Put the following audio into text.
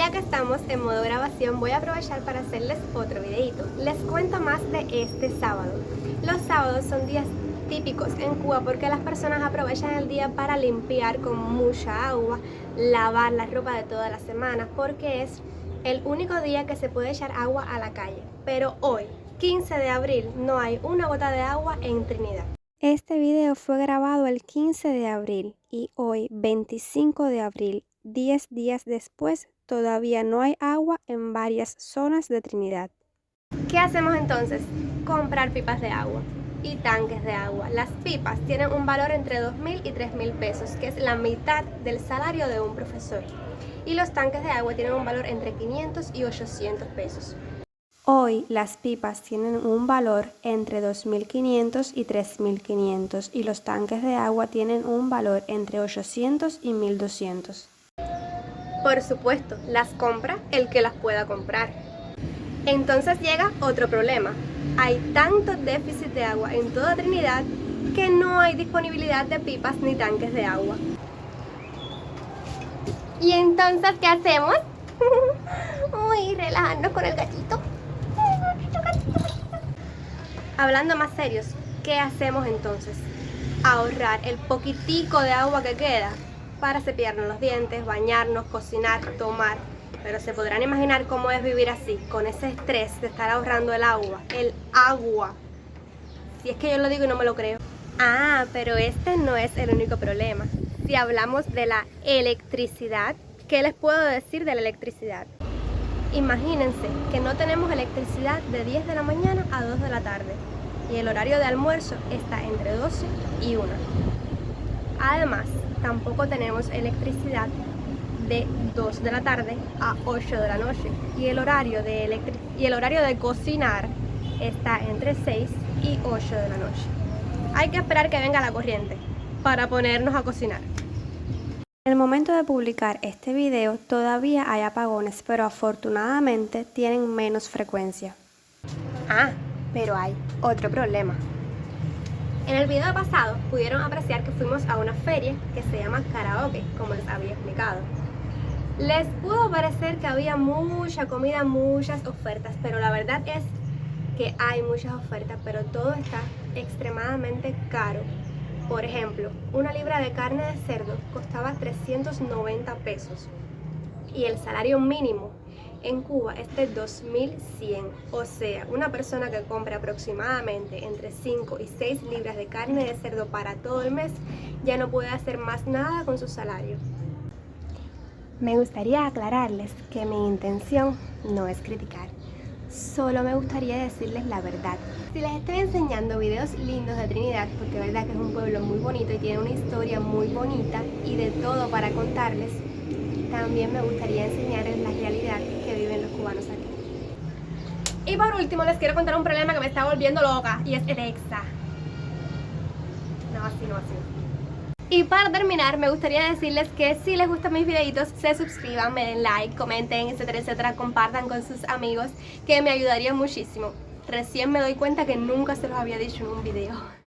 ya que estamos en modo grabación, voy a aprovechar para hacerles otro videito. Les cuento más de este sábado. Los sábados son días típicos en Cuba porque las personas aprovechan el día para limpiar con mucha agua, lavar la ropa de toda la semana, porque es el único día que se puede echar agua a la calle. Pero hoy, 15 de abril, no hay una gota de agua en Trinidad. Este video fue grabado el 15 de abril y hoy, 25 de abril, 10 días después, todavía no hay agua en varias zonas de Trinidad. ¿Qué hacemos entonces? Comprar pipas de agua y tanques de agua. Las pipas tienen un valor entre 2.000 y 3.000 pesos, que es la mitad del salario de un profesor. Y los tanques de agua tienen un valor entre 500 y 800 pesos. Hoy las pipas tienen un valor entre 2.500 y 3.500 y los tanques de agua tienen un valor entre 800 y 1.200. Por supuesto, las compra el que las pueda comprar. Entonces llega otro problema. Hay tanto déficit de agua en toda Trinidad que no hay disponibilidad de pipas ni tanques de agua. ¿Y entonces qué hacemos? Uy, relajarnos con el gatito. Hablando más serios, ¿qué hacemos entonces? Ahorrar el poquitico de agua que queda para cepillarnos los dientes, bañarnos, cocinar, tomar. Pero se podrán imaginar cómo es vivir así, con ese estrés de estar ahorrando el agua. Si es que yo lo digo y no me lo creo. Ah, pero este no es el único problema. Si hablamos de la electricidad, ¿qué les puedo decir de la electricidad? Imagínense que no tenemos electricidad de 10 de la mañana a 2 de la tarde y el horario de almuerzo está entre 12 y 1. Además, tampoco tenemos electricidad de 2 de la tarde a 8 de la noche y el horario de cocinar está entre 6 y 8 de la noche. Hay que esperar que venga la corriente para ponernos a cocinar. En el momento de publicar este video todavía hay apagones, pero afortunadamente tienen menos frecuencia. Ah, pero hay otro problema. En el video pasado pudieron apreciar que fuimos a una feria que se llama Karaoke, como les había explicado. Les pudo parecer que había mucha comida, muchas ofertas, pero la verdad es que hay muchas ofertas, pero todo está extremadamente caro. Por ejemplo, una libra de carne de cerdo costaba 390 pesos y el salario mínimo en Cuba es de 2.100. O sea, una persona que compre aproximadamente entre 5 y 6 libras de carne de cerdo para todo el mes ya no puede hacer más nada con su salario. Me gustaría aclararles que mi intención no es criticar. Solo me gustaría decirles la verdad. Si les estoy enseñando videos lindos de Trinidad, porque es verdad que es un pueblo muy bonito y tiene una historia muy bonita y de todo para contarles, también me gustaría enseñarles la realidad que viven los cubanos aquí. Y por último les quiero contar un problema que me está volviendo loca y es Alexa. No, así no. Y para terminar, me gustaría decirles que si les gustan mis videitos, se suscriban, me den like, comenten, etcétera, etcétera, compartan con sus amigos, que me ayudaría muchísimo. Recién me doy cuenta que nunca se los había dicho en un video.